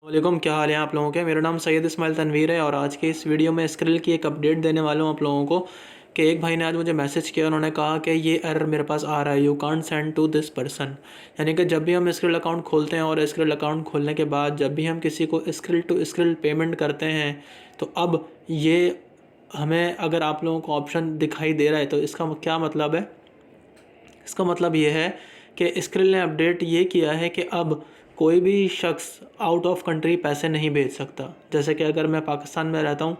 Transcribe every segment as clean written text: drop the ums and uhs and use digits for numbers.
वालेकुम, क्या हाल है आप लोगों के। मेरा नाम सैयद इस्माइल तनवीर है और आज के इस वीडियो में स्क्रिल की एक अपडेट देने वाला हूँ आप लोगों को कि एक भाई ने आज मुझे मैसेज किया। उन्होंने कहा कि ये एरर मेरे पास आ रहा है, you can't send to this person. यानी कि जब भी हम स्क्रिल अकाउंट खोलते हैं और स्क्रिल अकाउंट खोलने के बाद जब भी हम किसी को स्क्रिल टू स्क्रिल पेमेंट करते हैं तो अब ये हमें अगर आप लोगों को ऑप्शन दिखाई दे रहा है तो इसका क्या मतलब है। इसका मतलब ये है कि स्क्रिल ने अपडेट ये किया है कि अब कोई भी शख्स आउट ऑफ कंट्री पैसे नहीं भेज सकता। जैसे कि अगर मैं पाकिस्तान में रहता हूँ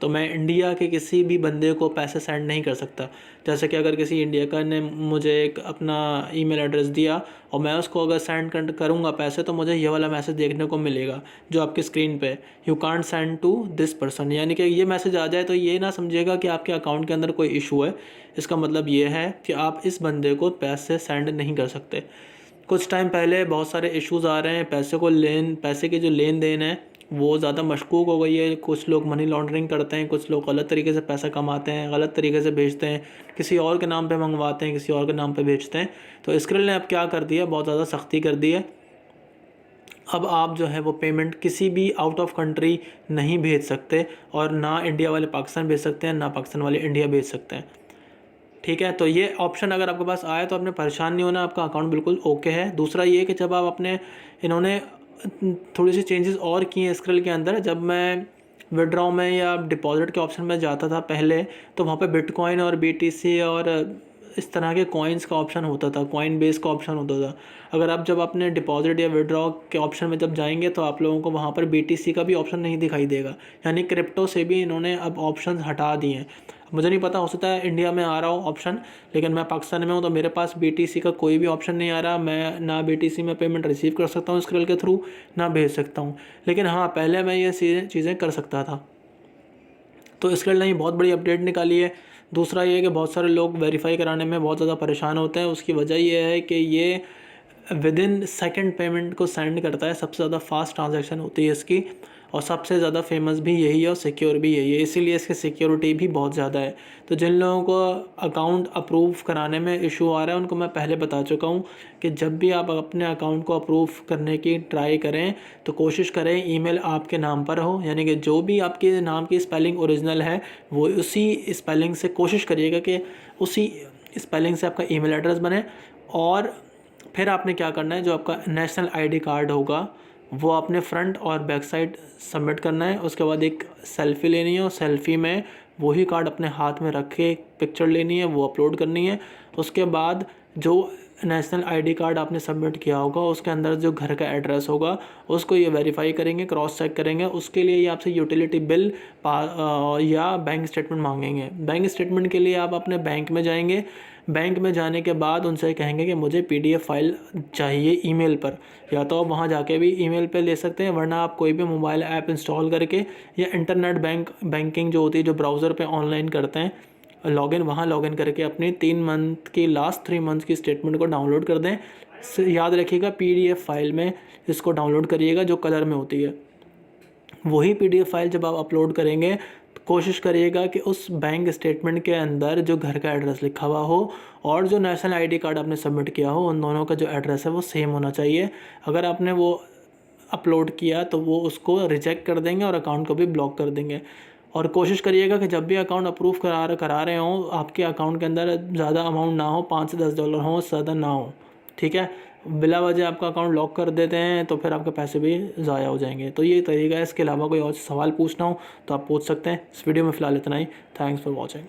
तो मैं इंडिया के किसी भी बंदे को पैसे सेंड नहीं कर सकता। जैसे कि अगर किसी इंडिया का ने मुझे एक अपना ईमेल एड्रेस दिया और मैं उसको अगर सेंड करूँगा पैसे तो मुझे ये वाला मैसेज देखने को मिलेगा जो आपकी स्क्रीन पे, you can't send to this person. यानी कि ये मैसेज आ जाए तो ये ना समझिएगा कि आपके अकाउंट के अंदर कोई इशू है। इसका मतलब ये है कि आप इस बंदे को पैसे सेंड नहीं कर सकते। कुछ टाइम पहले बहुत सारे इश्यूज़ आ रहे हैं, पैसे के जो लेन देन है वो ज़्यादा मशकूक हो गई है। कुछ लोग मनी लॉन्ड्रिंग करते हैं, कुछ लोग गलत तरीके से पैसा कमाते हैं, गलत तरीके से भेजते हैं, किसी और के नाम पे मंगवाते हैं, किसी और के नाम पे भेजते हैं। तो स्क्रिल ने अब क्या कर दिया, बहुत ज़्यादा सख्ती कर दी है। अब आप जो है वो पेमेंट किसी भी आउट ऑफ कंट्री नहीं भेज सकते और ना इंडिया वाले पाकिस्तान भेज सकते हैं, ना पाकिस्तान वाले इंडिया भेज सकते हैं। ठीक है, तो ये ऑप्शन अगर आपके पास आए तो आपने परेशान नहीं होना, आपका अकाउंट बिल्कुल ओके है। दूसरा ये कि जब आप इन्होंने थोड़ी सी चेंजेस और किए हैं स्क्रिल के अंदर। जब मैं विड्रॉ में या डिपॉजिट के ऑप्शन में जाता था पहले तो वहाँ पे बिटकॉइन और बीटीसी और इस तरह के कॉइन्स का ऑप्शन होता था, कॉइन बेस का ऑप्शन होता था। अगर आप जब अपने डिपॉजिट या विड्रॉ के ऑप्शन में जब जाएंगे तो आप लोगों को वहाँ पर बीटीसी का भी ऑप्शन नहीं दिखाई देगा। यानी क्रिप्टो से भी इन्होंने अब ऑप्शन हटा दिए हैं। मुझे नहीं पता, हो सकता है इंडिया में आ रहा हो ऑप्शन, लेकिन मैं पाकिस्तान में हूँ तो मेरे पास बीटीसी का कोई भी ऑप्शन नहीं आ रहा। मैं ना बीटीसी में पेमेंट रिसीव कर सकता हूँ स्क्रिल के थ्रू, ना भेज सकता हूँ। लेकिन हाँ, पहले मैं ये चीज़ें कर सकता था। तो स्क्रिल ने बहुत बड़ी अपडेट निकाली है। दूसरा ये है कि बहुत सारे लोग वेरीफाई कराने में बहुत ज़्यादा परेशान होते हैं। उसकी वजह ये है कि ये विद इन सेकेंड पेमेंट को सेंड करता है। सबसे ज़्यादा फास्ट ट्रांजैक्शन होती है इसकी और सबसे ज़्यादा फेमस भी यही है और सिक्योर भी यही है, इसीलिए इसकी सिक्योरिटी भी बहुत ज़्यादा है। तो जिन लोगों को अकाउंट अप्रूव कराने में इशू आ रहा है उनको मैं पहले बता चुका हूँ कि जब भी आप अपने अकाउंट को अप्रूव करने की ट्राई करें तो कोशिश करें ईमेल आपके नाम पर हो। यानी कि जो भी आपके नाम की स्पेलिंग ओरिजिनल है वो उसी स्पेलिंग से कोशिश करिएगा कि उसी स्पेलिंग से आपका ईमेल एड्रेस बने। और फिर आपने क्या करना है, जो आपका नेशनल आईडी कार्ड होगा वो आपने फ्रंट और बैक साइड सबमिट करना है। उसके बाद एक सेल्फ़ी लेनी है और सेल्फ़ी में वही कार्ड अपने हाथ में रख के एक पिक्चर लेनी है, वो अपलोड करनी है। उसके बाद जो नेशनल आईडी कार्ड आपने सबमिट किया होगा उसके अंदर जो घर का एड्रेस होगा उसको ये वेरीफाई करेंगे, क्रॉस चेक करेंगे। उसके लिए ये आपसे यूटिलिटी बिल या बैंक स्टेटमेंट मांगेंगे। बैंक स्टेटमेंट के लिए आप अपने बैंक में जाएंगे। बैंक में जाने के बाद उनसे कहेंगे कि मुझे पीडीएफ फाइल चाहिए ईमेल पर। या तो आप वहाँ जाके भी ईमेल पे ले सकते हैं, वरना आप कोई भी मोबाइल ऐप इंस्टॉल करके या इंटरनेट बैंकिंग जो होती है, जो ब्राउज़र पे ऑनलाइन करते हैं लॉगिन, वहाँ लॉगिन करके अपनी 3 मंथ की लास्ट 3 मंथ की स्टेटमेंट को डाउनलोड कर दें। याद रखिएगा पीडीएफ फाइल में इसको डाउनलोड करिएगा जो कलर में होती है। वही पीडीएफ फाइल जब आप अपलोड करेंगे तो कोशिश करिएगा कि उस बैंक स्टेटमेंट के अंदर जो घर का एड्रेस लिखा हुआ हो और जो नेशनल आईडी कार्ड आपने सबमिट किया हो उन दोनों का जो एड्रेस है वो सेम होना चाहिए। अगर आपने वो अपलोड किया तो वो उसको रिजेक्ट कर देंगे और अकाउंट को भी ब्लॉक कर देंगे। और कोशिश करिएगा कि जब भी अकाउंट अप्रूव करा रहे हों आपके अकाउंट के अंदर ज़्यादा अमाउंट ना हो, 5 से 10 डॉलर हो, ज़्यादा ना हो। ठीक है, बिला वजह आपका अकाउंट लॉक कर देते हैं तो फिर आपके पैसे भी ज़ाया हो जाएंगे। तो ये तरीका है। इसके अलावा कोई और सवाल पूछना हो तो आप पूछ सकते हैं। इस वीडियो में फ़िलहाल इतना ही। Thanks for watching.